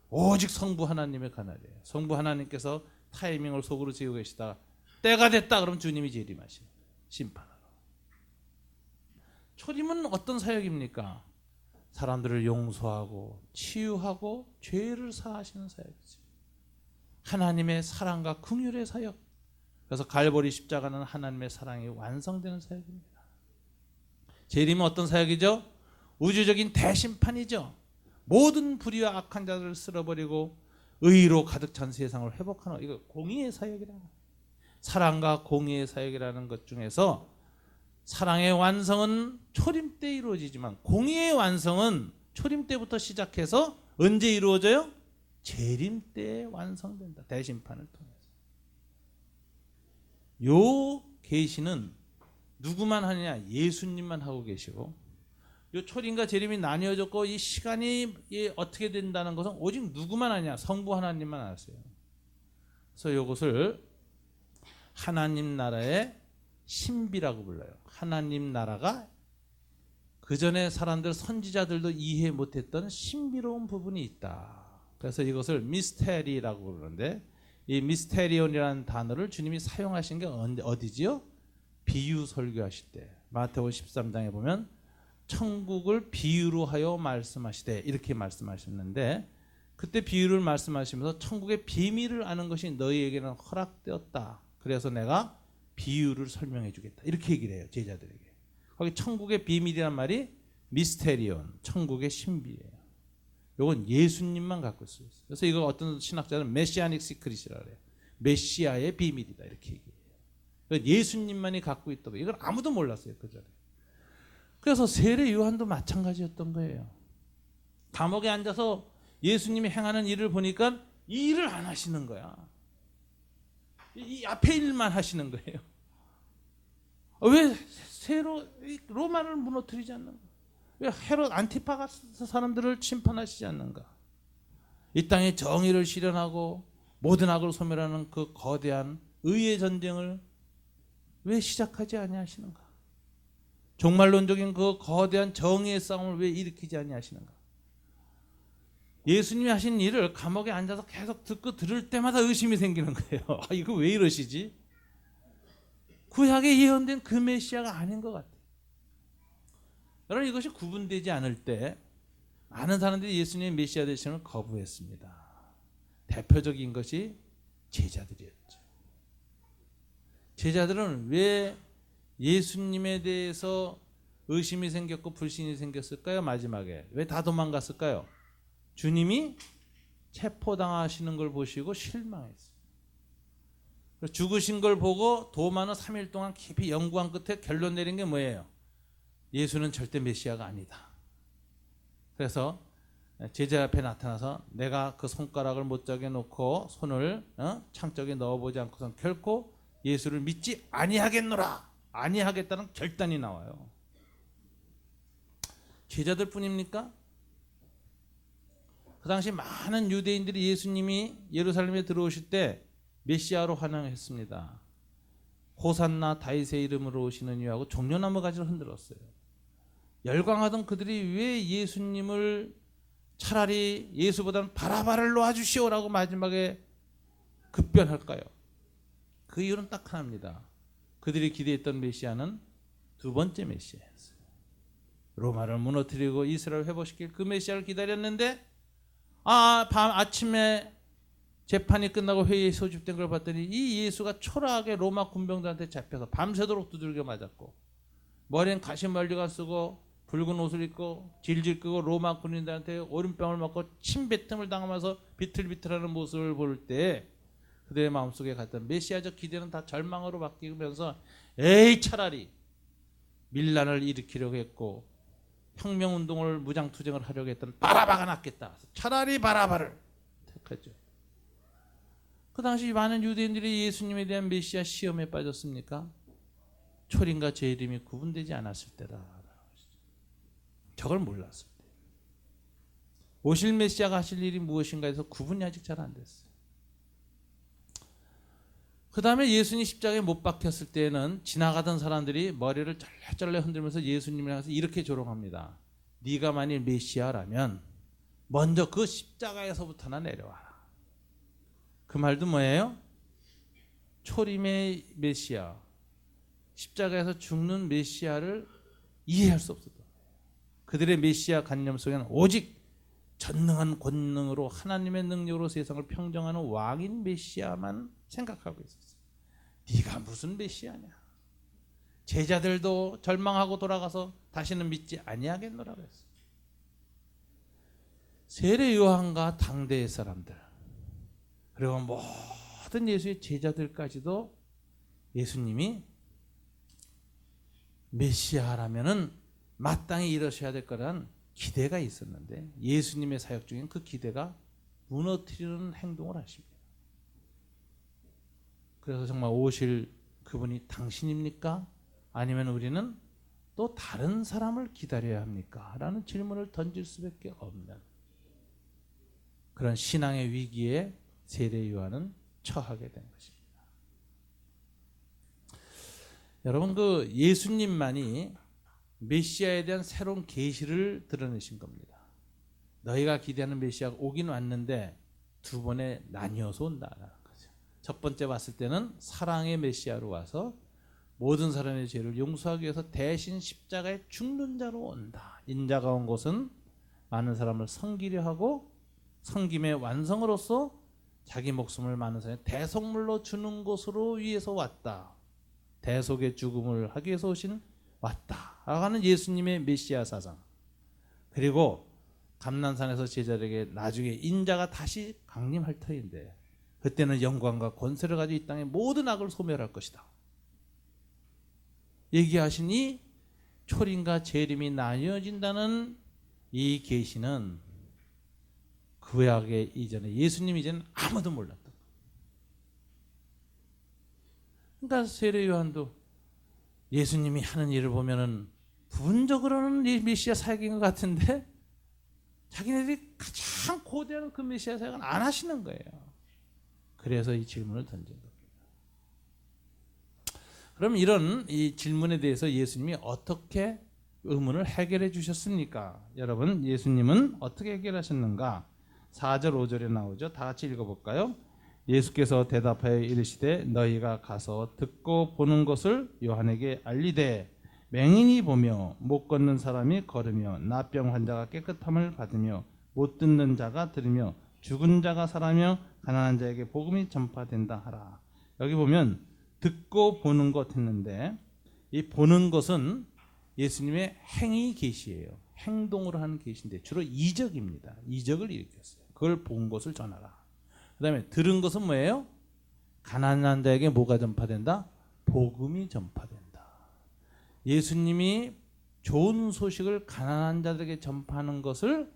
오직 성부 하나님의 관할이에요. 성부 하나님께서 타이밍을 속으로 지고 계시다가 때가 됐다 그러면 주님이 재림하시는 거예요. 심판하러. 초림은 어떤 사역입니까? 사람들을 용서하고 치유하고 죄를 사하시는 사역이죠. 하나님의 사랑과 긍휼의 사역. 그래서 갈보리 십자가는 하나님의 사랑이 완성되는 사역입니다. 재림은 어떤 사역이죠? 우주적인 대심판이죠. 모든 불의와 악한 자들을 쓸어버리고 의로 가득 찬 세상을 회복하는, 이거 공의의 사역이라는, 사랑과 공의의 사역이라는 것 중에서 사랑의 완성은 초림 때 이루어지지만 공의의 완성은 초림 때부터 시작해서 언제 이루어져요? 재림 때 완성된다. 대심판을 통해서. 요 계시는 누구만 하느냐? 예수님만 하고 계시고, 요 초림과 재림이 나뉘어졌고 이 시간이 어떻게 된다는 것은 오직 누구만 하냐? 성부 하나님만 아세요. 그래서 이것을 하나님 나라의 신비라고 불러요. 하나님 나라가 그 전에 사람들 선지자들도 이해 못했던 신비로운 부분이 있다. 그래서 이것을 미스테리라고 그러는데, 이 미스테리온이라는 단어를 주님이 사용하신 게 어디지요? 비유 설교하실 때 마태복음 13장에 보면 천국을 비유로 하여 말씀하시되, 이렇게 말씀하셨는데, 그때 비유를 말씀하시면서 천국의 비밀을 아는 것이 너희에게는 허락되었다. 그래서 내가 비유를 설명해 주겠다. 이렇게 얘기를 해요. 제자들에게. 거기 천국의 비밀이란 말이 미스테리온, 천국의 신비예요. 이건 예수님만 갖고 있어요. 그래서 이거 어떤 신학자는 메시아닉 시크릿이라고 해요. 메시아의 비밀이다, 이렇게 얘기해요. 예수님만이 갖고 있다고. 이걸 아무도 몰랐어요, 그 전에. 그래서 세례 요한도 마찬가지였던 거예요. 감옥에 앉아서 예수님이 행하는 일을 보니까 이 일을 안 하시는 거야. 이 앞에 일만 하시는 거예요. 왜 로마를 무너뜨리지 않는가? 왜 헤롯 안티파가 사람들을 심판하시지 않는가? 이 땅에 정의를 실현하고 모든 악을 소멸하는 그 거대한 의의 전쟁을 왜 시작하지 아니하시는가? 종말론적인 그 거대한 정의의 싸움을 왜 일으키지 아니하시는가? 예수님이 하신 일을 감옥에 앉아서 계속 듣고 들을 때마다 의심이 생기는 거예요. 이거 왜 이러시지? 구약에 예언된 그 메시아가 아닌 것 같아요. 여러분, 이것이 구분되지 않을 때 많은 사람들이 예수님의 메시아 되심을 거부했습니다. 대표적인 것이 제자들이었죠. 제자들은 왜 예수님에 대해서 의심이 생겼고 불신이 생겼을까요? 마지막에 왜 다 도망갔을까요? 주님이 체포당하시는 걸 보시고 실망했어요. 죽으신 걸 보고 도마는 3일 동안 깊이 연구한 끝에 결론 내린 게 뭐예요? 예수는 절대 메시아가 아니다. 그래서 제자 앞에 나타나서 내가 그 손가락을 못자게 놓고 손을 창쪽에 넣어보지 않고선 결코 예수를 믿지 아니하겠노라. 아니하겠다는 결단이 나와요. 제자들 뿐입니까? 그 당시 많은 유대인들이 예수님이 예루살렘에 들어오실 때 메시아로 환영했습니다. 호산나 다윗의 이름으로 오시는 이하고 종려나무 가지를 흔들었어요. 열광하던 그들이 왜 예수님을 차라리 예수보다는 바라바를 놓아주시오라고 마지막에 급변할까요? 그 이유는 딱 하나입니다. 그들이 기대했던 메시아는 두 번째 메시아였어요. 로마를 무너뜨리고 이스라엘을 회복시킬 그 메시아를 기다렸는데 아침에 재판이 끝나고 회의에 소집된 걸 봤더니 이 예수가 초라하게 로마 군병들한테 잡혀서 밤새도록 두들겨 맞았고 머리엔 가시멀리가 쓰고 붉은 옷을 입고 질질 끄고 로마 군인들한테 오른병을 맞고 침뱉음을 당하면서 비틀비틀하는 모습을 볼 때 그들의 마음속에 갔던 메시아적 기대는 다 절망으로 바뀌면서 에이 차라리 밀란을 일으키려고 했고 혁명운동을 무장투쟁을 하려고 했던 바라바가 낫겠다. 차라리 바라바를 택했죠. 그 당시 많은 유대인들이 예수님에 대한 메시아 시험에 빠졌습니까? 초림과 재림이 구분되지 않았을 때다. 저걸 몰랐을 때. 오실 메시아가 하실 일이 무엇인가 해서 구분이 아직 잘 안 됐어요. 그 다음에 예수님 십자가에 못 박혔을 때는 지나가던 사람들이 머리를 쩔레쩔레 흔들면서 예수님을 향해서 이렇게 조롱합니다. 네가 만일 메시아라면 먼저 그 십자가에서부터나 내려와라. 그 말도 뭐예요? 초림의 메시아, 십자가에서 죽는 메시아를 이해할 수 없었다. 그들의 메시아 관념 속에는 오직 전능한 권능으로 하나님의 능력으로 세상을 평정하는 왕인 메시아만 생각하고 있었어요. 네가 무슨 메시아냐? 제자들도 절망하고 돌아가서 다시는 믿지 아니하겠노라고 했어요. 세례 요한과 당대의 사람들 그리고 모든 예수의 제자들까지도 예수님이 메시아라면은 마땅히 이러셔야 될 거란 기대가 있었는데 예수님의 사역 중엔 그 기대가 무너뜨리는 행동을 하십니다. 그래서 정말 오실 그분이 당신입니까? 아니면 우리는 또 다른 사람을 기다려야 합니까? 라는 질문을 던질 수밖에 없는 그런 신앙의 위기에 세례 요한은 처하게 된 것입니다. 여러분, 그 예수님만이 메시아에 대한 새로운 계시를 드러내신 겁니다. 너희가 기대하는 메시아가 오긴 왔는데 두 번에 나뉘어서 온다는 거죠. 첫 번째 왔을 때는 사랑의 메시아로 와서 모든 사람의 죄를 용서하기 위해서 대신 십자가에 죽는 자로 온다. 인자가 온 곳은 많은 사람을 섬기려 하고 섬김의 완성으로서 자기 목숨을 많은 사람의 대속물로 주는 곳으로 위해서 왔다. 대속의 죽음을 하기 위해서 오신 왔다 하는 예수님의 메시아 사상. 그리고 감난산에서 제자들에게 나중에 인자가 다시 강림할 터인데 그때는 영광과 권세를 가지고 이 땅의 모든 악을 소멸할 것이다. 얘기하시니 초림과 재림이 나뉘어진다는 이 계시는 구약의 이전에 예수님 이전에 아무도 몰랐던 거예요. 그러니까 세례 요한도 예수님이 하는 일을 보면은 부분적으로는 메시아 사역인 것 같은데 자기네들이 가장 고대한 그 메시아 사역은 안 하시는 거예요. 그래서 이 질문을 던진 겁니다. 그럼 이런 이 질문에 대해서 예수님이 어떻게 의문을 해결해 주셨습니까? 여러분, 예수님은 어떻게 해결하셨는가? 4절 5절에 나오죠. 다 같이 읽어볼까요? 예수께서 대답하여 이르시되 너희가 가서 듣고 보는 것을 요한에게 알리되 맹인이 보며 못 걷는 사람이 걸으며 나병 환자가 깨끗함을 받으며 못 듣는 자가 들으며 죽은 자가 살아며 가난한 자에게 복음이 전파된다 하라. 여기 보면 듣고 보는 것 했는데 이 보는 것은 예수님의 행위 계시예요. 행동으로 하는 계시인데 주로 이적입니다. 이적을 일으켰어요. 그걸 본 것을 전하라. 그 다음에 들은 것은 뭐예요? 가난한 자에게 뭐가 전파된다? 복음이 전파된다. 예수님이 좋은 소식을 가난한 자들에게 전파하는 것을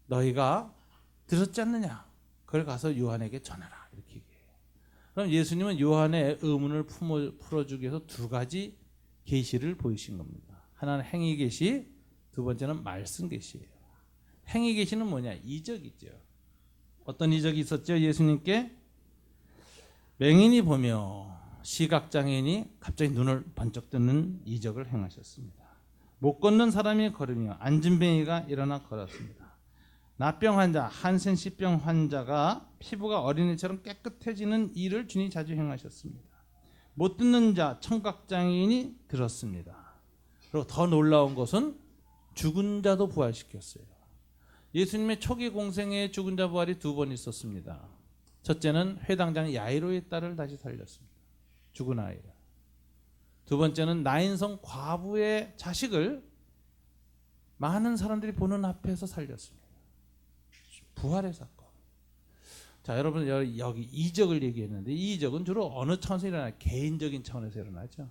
너희가 들었지 않느냐? 그걸 가서 요한에게 전하라. 이렇게 얘기해요. 그럼 예수님은 요한의 의문을 풀어주기 위해서 두 가지 계시를 보이신 겁니다. 하나는 행위 계시, 두 번째는 말씀 계시예요. 행위 계시는 뭐냐? 이적이죠. 어떤 이적이 있었죠? 예수님께 맹인이 보며 시각장애인이 갑자기 눈을 번쩍 뜨는 이적을 행하셨습니다. 못 걷는 사람이 걸으며 안진뱅이가 일어나 걸었습니다. 나병 환자, 한센시병 환자가 피부가 어린이처럼 깨끗해지는 일을 주님이 자주 행하셨습니다. 못 듣는 자, 청각장애인이 들었습니다. 그리고 더 놀라운 것은 죽은 자도 부활시켰어요. 예수님의 초기 공생에 죽은 자 부활이 두 번 있었습니다. 첫째는 회당장 야이로의 딸을 다시 살렸습니다. 죽은 아이를. 두 번째는 나인성 과부의 자식을 많은 사람들이 보는 앞에서 살렸습니다. 부활의 사건. 자, 여러분 여기 이적을 얘기했는데 이 이적은 주로 어느 차원에서 일어나요? 개인적인 차원에서 일어나죠.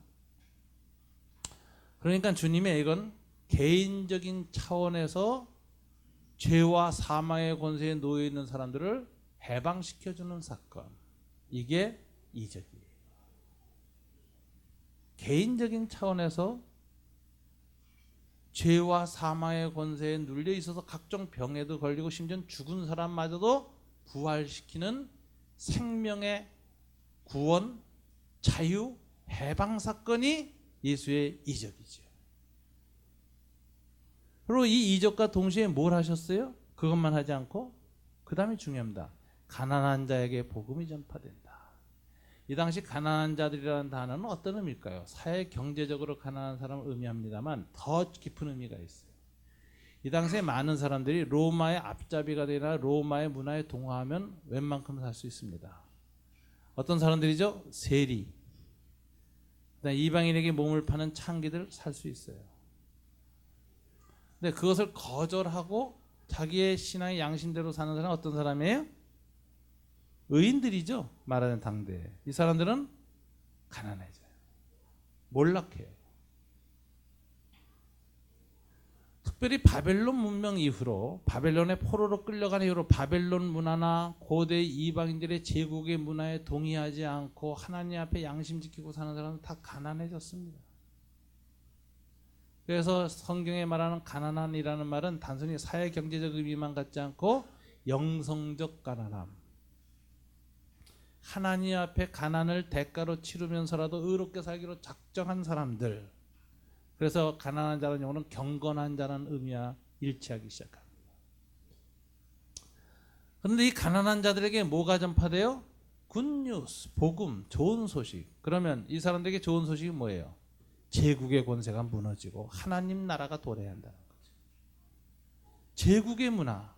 그러니까 주님의 이건 개인적인 차원에서 죄와 사망의 권세에 놓여 있는 사람들을 해방시켜주는 사건. 이게 이적이에요. 개인적인 차원에서 죄와 사망의 권세에 눌려 있어서 각종 병에도 걸리고 심지어 죽은 사람마저도 부활시키는 생명의 구원, 자유, 해방 사건이 예수의 이적이죠. 그리고 이 이적과 동시에 뭘 하셨어요? 그것만 하지 않고 그 다음에 중요합니다. 가난한 자에게 복음이 전파된다. 이 당시 가난한 자들이라는 단어는 어떤 의미일까요? 사회 경제적으로 가난한 사람을 의미합니다만 더 깊은 의미가 있어요. 이 당시에 많은 사람들이 로마의 앞잡이가 되나 로마의 문화에 동화하면 웬만큼 살 수 있습니다. 어떤 사람들이죠? 세리, 이방인에게 몸을 파는 창기들 살 수 있어요. 근데 그것을 거절하고 자기의 신앙의 양심대로 사는 사람은 어떤 사람이에요? 의인들이죠. 말하는 당대에. 이 사람들은 가난해져요. 몰락해요. 특별히 바벨론 문명 이후로 바벨론의 포로로 끌려간 이후로 바벨론 문화나 고대 이방인들의 제국의 문화에 동의하지 않고 하나님 앞에 양심 지키고 사는 사람은 다 가난해졌습니다. 그래서 성경에 말하는 가난한이라는 말은 단순히 사회 경제적 의미만 갖지 않고 영성적 가난함. 하나님 앞에 가난을 대가로 치르면서라도 의롭게 살기로 작정한 사람들. 그래서 가난한 자라는 용어는 경건한 자라는 의미와 일치하기 시작합니다. 그런데 이 가난한 자들에게 뭐가 전파돼요? 굿뉴스, 복음, 좋은 소식. 그러면 이 사람들에게 좋은 소식이 뭐예요? 제국의 권세가 무너지고 하나님 나라가 도래한다는 거죠. 제국의 문화.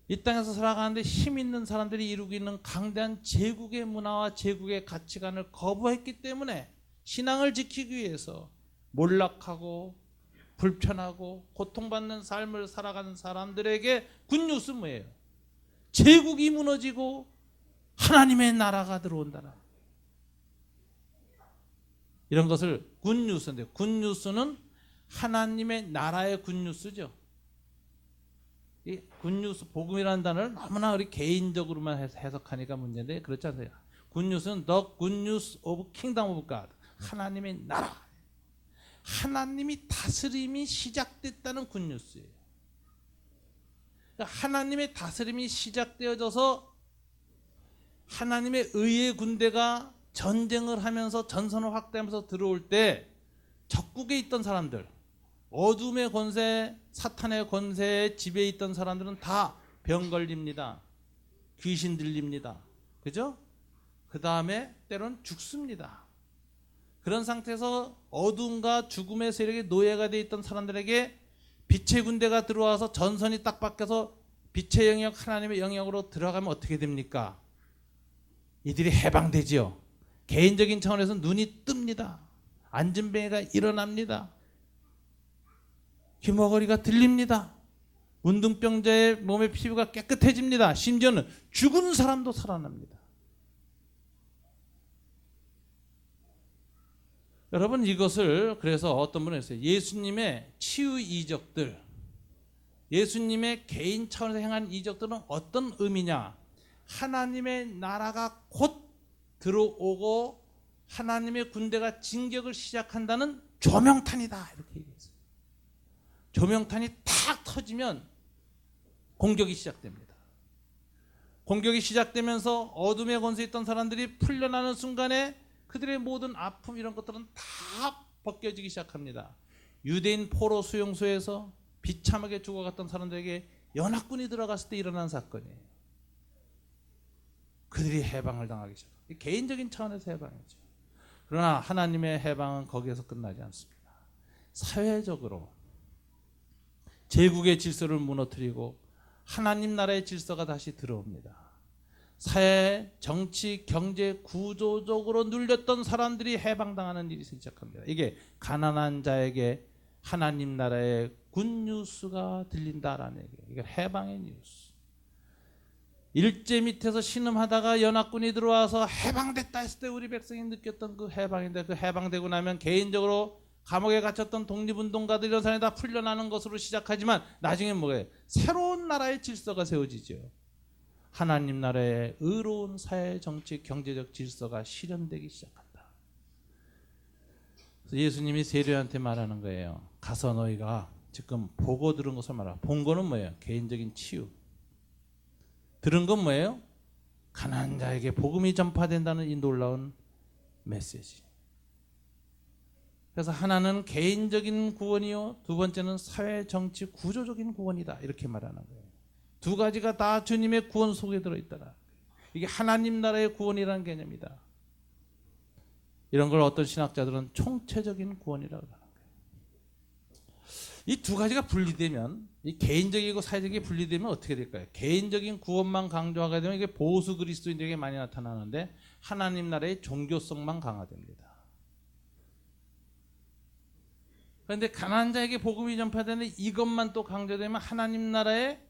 이 땅에서 살아가는데 힘 있는 사람들이 이루고 있는 강대한 제국의 문화와 제국의 가치관을 거부했기 때문에 신앙을 지키기 위해서 몰락하고 불편하고 고통받는 삶을 살아가는 사람들에게 굿뉴스 뭐예요? 제국이 무너지고 하나님의 나라가 들어온다는 거예요. 이런 것을 굿뉴스인데 굿뉴스는 하나님의 나라의 굿뉴스죠. 이 굿뉴스, 복음이라는 단어를 너무나 우리 개인적으로만 해석하니까 문제인데 그렇지 않아요. 굿뉴스는 The Good News of Kingdom of God. 하나님의 나라. 하나님이 다스림이 시작됐다는 굿뉴스예요. 그러니까 하나님의 다스림이 시작되어져서 하나님의 의의 군대가 전쟁을 하면서 전선을 확대하면서 들어올 때 적국에 있던 사람들, 어둠의 권세, 사탄의 권세에 지배에 있던 사람들은 다 병 걸립니다. 귀신 들립니다. 그죠? 그 다음에 때로는 죽습니다. 그런 상태에서 어둠과 죽음의 세력의 노예가 되어 있던 사람들에게 빛의 군대가 들어와서 전선이 딱 바뀌어서 빛의 영역, 하나님의 영역으로 들어가면 어떻게 됩니까? 이들이 해방되지요. 개인적인 차원에서 눈이 뜹니다. 안진뱅이가 일어납니다. 귀머거리가 들립니다. 문둥병자의 몸의 피부가 깨끗해집니다. 심지어는 죽은 사람도 살아납니다. 여러분, 이것을 그래서 어떤 분은 했어요. 예수님의 치유 이적들, 예수님의 개인 차원에서 행한 이적들은 어떤 의미냐? 하나님의 나라가 곧 들어오고 하나님의 군대가 진격을 시작한다는 조명탄이다, 이렇게 얘기했어요. 조명탄이 탁 터지면 공격이 시작됩니다. 공격이 시작되면서 어둠의 권세에 있던 사람들이 풀려나는 순간에 그들의 모든 아픔 이런 것들은 다 벗겨지기 시작합니다. 유대인 포로 수용소에서 비참하게 죽어갔던 사람들에게 연합군이 들어갔을 때 일어난 사건이에요. 그들이 해방을 당하기 시작합니다. 개인적인 차원에서 해방이죠. 그러나 하나님의 해방은 거기에서 끝나지 않습니다. 사회적으로 제국의 질서를 무너뜨리고 하나님 나라의 질서가 다시 들어옵니다. 사회, 정치, 경제 구조적으로 눌렸던 사람들이 해방당하는 일이 시작합니다. 이게 가난한 자에게 하나님 나라의 굿뉴스가 들린다라는 얘기예요. 이게 해방의 뉴스. 일제 밑에서 신음하다가 연합군이 들어와서 해방됐다 했을 때 우리 백성이 느꼈던 그 해방인데, 그 해방되고 나면 개인적으로 감옥에 갇혔던 독립운동가들 이런 사람이 다 풀려나는 것으로 시작하지만 나중에 뭐예요? 새로운 나라의 질서가 세워지죠. 하나님 나라의 의로운 사회, 정치, 경제적 질서가 실현되기 시작한다. 그래서 예수님이 세례한테 말하는 거예요. 가서 너희가 지금 보고 들은 것을 말하라. 본 거는 뭐예요? 개인적인 치유. 들은 건 뭐예요? 가난한 자에게 복음이 전파된다는 이 놀라운 메시지. 그래서 하나는 개인적인 구원이요, 두 번째는 사회, 정치, 구조적인 구원이다, 이렇게 말하는 거예요. 두 가지가 다 주님의 구원 속에 들어있더라. 이게 하나님 나라의 구원이라는 개념이다. 이런 걸 어떤 신학자들은 총체적인 구원이라고 하는 거예요. 이 두 가지가 분리되면, 이 개인적이고 사회적이 분리되면 어떻게 될까요? 개인적인 구원만 강조하게 되면 이게 보수 그리스도인들에게 많이 나타나는데 하나님 나라의 종교성만 강화됩니다. 그런데 가난한 자에게 복음이 전파되는데 이것만 또 강조되면 하나님 나라의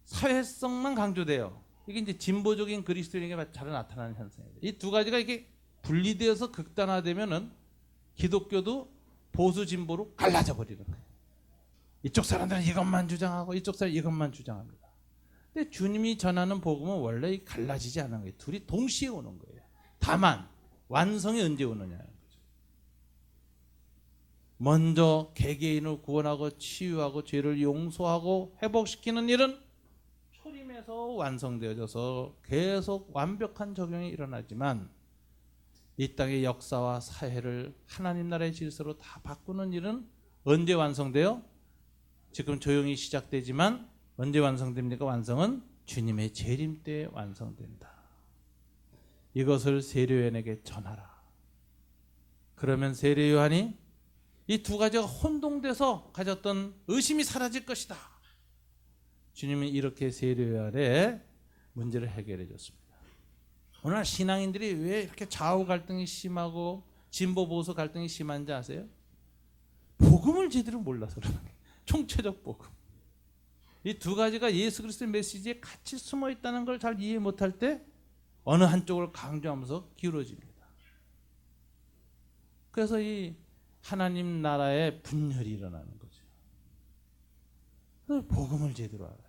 사회성만 강조돼요. 이게 이제 진보적인 그리스도인에게 잘 나타나는 현상이에요. 이 두 가지가 이게 분리되어서 극단화되면은 기독교도 보수 진보로 갈라져 버리는 거예요. 이쪽 사람들은 이것만 주장하고 이쪽 사람은 이것만 주장합니다. 근데 주님이 전하는 복음은 원래 갈라지지 않은 거예요. 둘이 동시에 오는 거예요. 다만 완성이 언제 오느냐는 거죠. 먼저 개개인을 구원하고 치유하고 죄를 용서하고 회복시키는 일은 초림에서 완성되어져서 계속 완벽한 적용이 일어나지만 이 땅의 역사와 사회를 하나님 나라의 질서로 다 바꾸는 일은 언제 완성돼요? 지금 조용히 시작되지만 언제 완성됩니까? 완성은 주님의 재림 때 완성된다. 이것을 세례요한에게 전하라. 그러면 세례요한이 이 두 가지가 혼동돼서 가졌던 의심이 사라질 것이다. 주님은 이렇게 세례요한의 문제를 해결해 줬습니다. 오늘 신앙인들이 왜 이렇게 좌우 갈등이 심하고 진보 보수 갈등이 심한지 아세요? 복음을 제대로 몰라서 그러는 거예요. 총체적 복음. 이 두 가지가 예수 그리스도의 메시지에 같이 숨어 있다는 걸 잘 이해 못할 때 어느 한쪽을 강조하면서 기울어집니다. 그래서 이 하나님 나라의 분열이 일어나는 거죠. 그래서 복음을 제대로 알아야 돼요.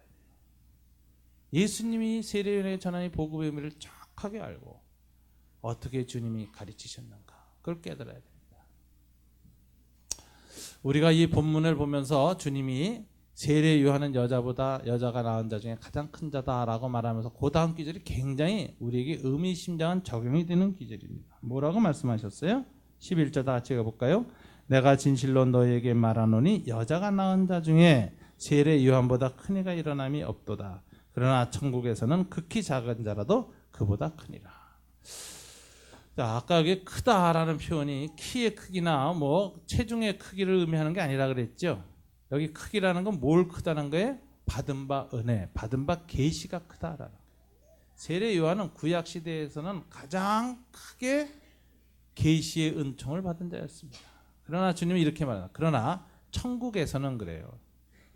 예수님이 세례요한에게 전한 이 복음의 의미를 정확하게 알고 어떻게 주님이 가르치셨는가, 그걸 깨달아야 됩니다. 우리가 이 본문을 보면서 주님이 세례요한은 여자가 낳은 자 중에 가장 큰 자다라고 말하면서 그 다음 기절이 굉장히 우리에게 의미심장한 적용이 되는 기절입니다. 뭐라고 말씀하셨어요? 11절 다 같이 읽어볼까요? 내가 진실로 너희에게 말하노니 여자가 낳은 자 중에 세례요한보다 큰 이가 일어남이 없도다. 그러나 천국에서는 극히 작은 자라도 그보다 크니라. 자, 아까 이게 크다라는 표현이 키의 크기나 뭐 체중의 크기를 의미하는 게 아니라 그랬죠. 여기 크기라는 건 뭘 크다는 거예요? 받은 바 은혜, 받은 바 계시가 크다라는 거예요. 세례 요한은 구약 시대에서는 가장 크게 계시의 은총을 받은 자였습니다. 그러나 주님이 이렇게 말합니다. 그러나 천국에서는 그래요.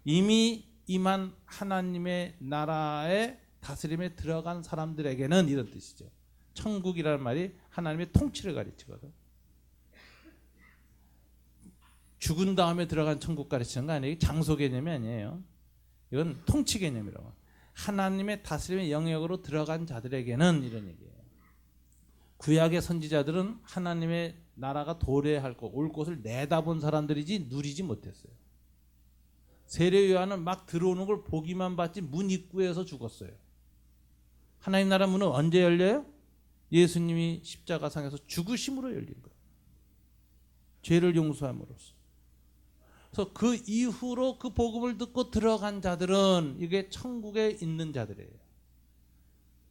이미 임한 하나님의 나라의 다스림에 들어간 사람들에게는 이런 뜻이죠. 천국이라는 말이 하나님의 통치를 가르치거든. 죽은 다음에 들어간 천국 가르치는 거 아니에요. 장소 개념이 아니에요. 이건 통치 개념이라고. 하나님의 다스림의 영역으로 들어간 자들에게는 이런 얘기예요. 구약의 선지자들은 하나님의 나라가 도래할 곳, 올 곳을 내다본 사람들이지 누리지 못했어요. 세례 요한은 막 들어오는 걸 보기만 봤지 문 입구에서 죽었어요. 하나님 나라 문은 언제 열려요? 예수님이 십자가상에서 죽으심으로 열린 거예요. 죄를 용서함으로써. 그래서 그 이후로 그 복음을 듣고 들어간 자들은 이게 천국에 있는 자들이에요.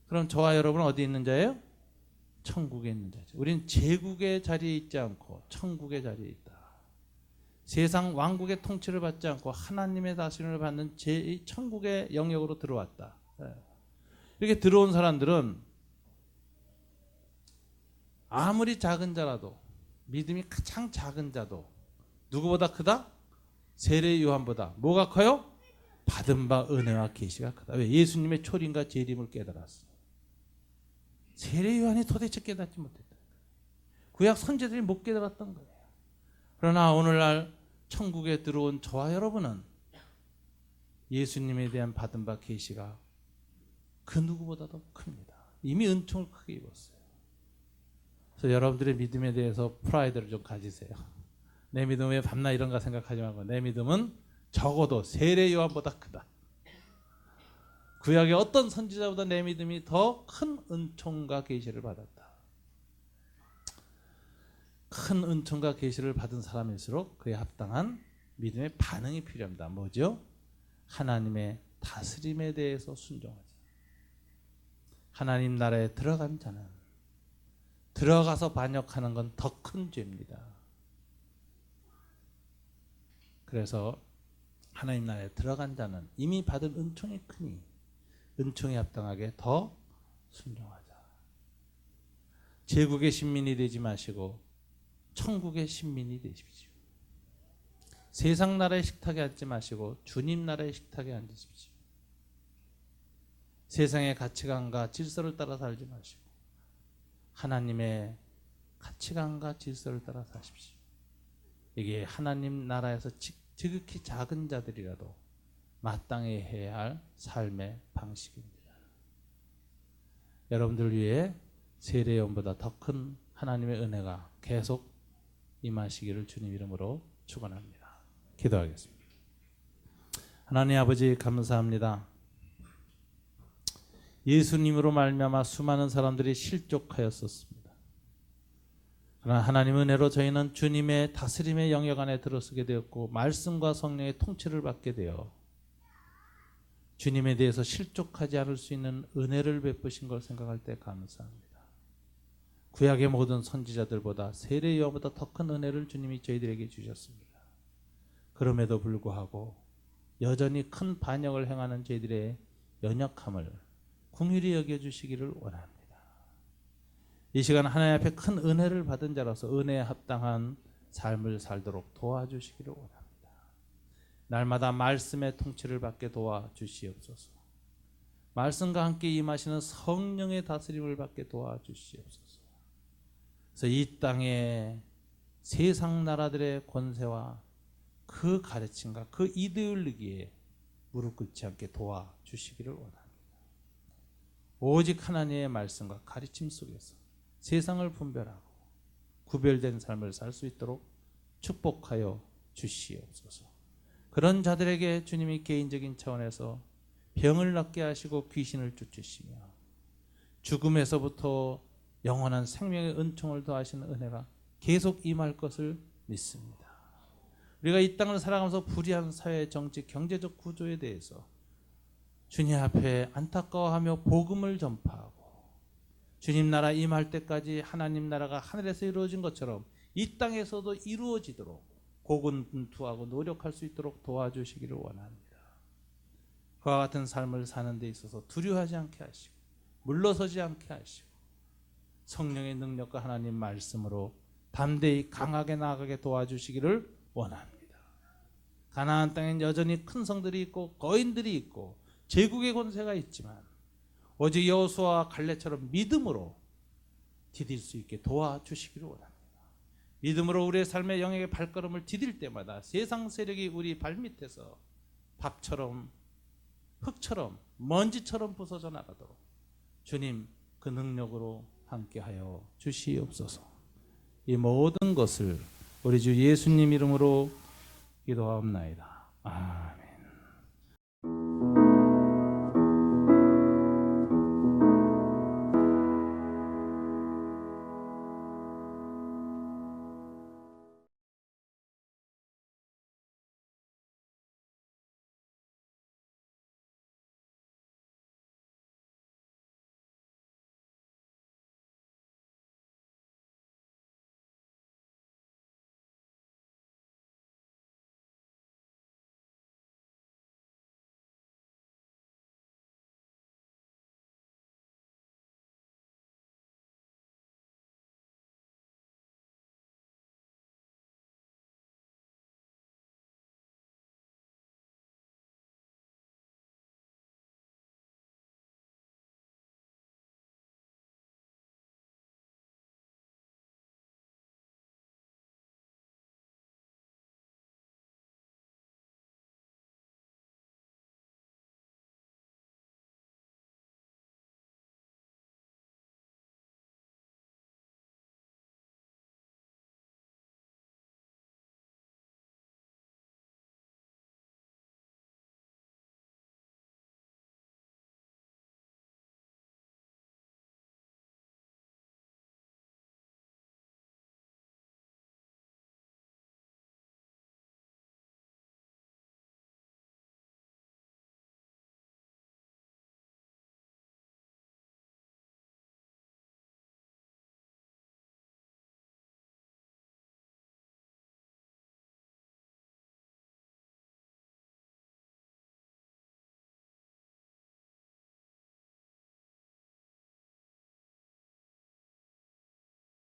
그럼 저와 여러분은 어디 있는 자예요? 천국에 있는 자죠. 우리는 제국의 자리에 있지 않고 천국의 자리에 있다. 세상 왕국의 통치를 받지 않고 하나님의 다스림을 받는 천국의 영역으로 들어왔다. 이렇게 들어온 사람들은 아무리 작은 자라도, 믿음이 가장 작은 자도 누구보다 크다? 세례 요한보다 뭐가 커요? 받은 바 은혜와 계시가 크다. 왜? 예수님의 초림과 재림을 깨달았어. 세례 요한이 도대체 깨닫지 못했다. 구약 선지자들이 못 깨달았던 거예요. 그러나 오늘날 천국에 들어온 저와 여러분은 예수님에 대한 받은 바 계시가 그 누구보다도 큽니다. 이미 은총을 크게 입었어요. 그래서 여러분들의 믿음에 대해서 프라이드를 좀 가지세요. 내 믿음은 왜 밤낮 이런가 생각하지 말고 내 믿음은 적어도 세례 요한보다 크다. 구약의 어떤 선지자보다 내 믿음이 더 큰 은총과 계시를 받았다. 큰 은총과 계시를 받은 사람일수록 그에 합당한 믿음의 반응이 필요합니다. 뭐죠? 하나님의 다스림에 대해서 순종하자. 하나님 나라에 들어간 자는 들어가서 반역하는 건 더 큰 죄입니다. 그래서 하나님 나라에 들어간 자는 이미 받은 은총이 크니 은총에 합당하게 더 순종하자. 제국의 신민이 되지 마시고 천국의 신민이 되십시오. 세상 나라의 식탁에 앉지 마시고 주님 나라의 식탁에 앉으십시오. 세상의 가치관과 질서를 따라 살지 마시고 하나님의 가치관과 질서를 따라 사십시오. 이게 하나님 나라에서 지극히 작은 자들이라도 마땅히 해야 할 삶의 방식입니다. 여러분들 위해 세례요한보다 더 큰 하나님의 은혜가 계속 임하시기를 주님 이름으로 축원합니다. 기도하겠습니다. 하나님 아버지 감사합니다. 예수님으로 말미암아 수많은 사람들이 실족하였었습니다. 그러나 하나님 은혜로 저희는 주님의 다스림의 영역 안에 들어서게 되었고 말씀과 성령의 통치를 받게 되어 주님에 대해서 실족하지 않을 수 있는 은혜를 베푸신 걸 생각할 때 감사합니다. 구약의 모든 선지자들보다 세례 요한보다 더 큰 은혜를 주님이 저희들에게 주셨습니다. 그럼에도 불구하고 여전히 큰 반역을 행하는 저희들의 연약함을 긍휼히 여겨주시기를 원합니다. 이 시간 하나님 앞에 큰 은혜를 받은 자로서 은혜에 합당한 삶을 살도록 도와주시기를 원합니다. 날마다 말씀의 통치를 받게 도와주시옵소서. 말씀과 함께 임하시는 성령의 다스림을 받게 도와주시옵소서. 그래서 이 땅의 세상 나라들의 권세와 그 가르침과 그 이데올로기에 무릎 꿇지 않게 도와주시기를 원합니다. 오직 하나님의 말씀과 가르침 속에서 세상을 분별하고 구별된 삶을 살 수 있도록 축복하여 주시옵소서. 그런 자들에게 주님이 개인적인 차원에서 병을 낫게 하시고 귀신을 쫓으시며 죽음에서부터 영원한 생명의 은총을 더하시는 은혜가 계속 임할 것을 믿습니다. 우리가 이 땅을 살아가면서 불의한 사회, 정치, 경제적 구조에 대해서 주님 앞에 안타까워하며 복음을 전파하고 주님 나라 임할 때까지 하나님 나라가 하늘에서 이루어진 것처럼 이 땅에서도 이루어지도록 고군분투하고 노력할 수 있도록 도와주시기를 원합니다. 그와 같은 삶을 사는 데 있어서 두려워하지 않게 하시고 물러서지 않게 하시고 성령의 능력과 하나님 말씀으로 담대히 강하게 나아가게 도와주시기를 원합니다. 가나안 땅엔 여전히 큰 성들이 있고 거인들이 있고 제국의 권세가 있지만 오직 여호수아와 갈렙처럼 믿음으로 디딜 수 있게 도와주시기를 원합니다. 믿음으로 우리의 삶의 영역의 발걸음을 디딜 때마다 세상 세력이 우리 발밑에서 밥처럼 흙처럼 먼지처럼 부서져 나가도록 주님 그 능력으로 함께하여 주시옵소서. 이 모든 것을 우리 주 예수님 이름으로 기도하옵나이다. 아멘.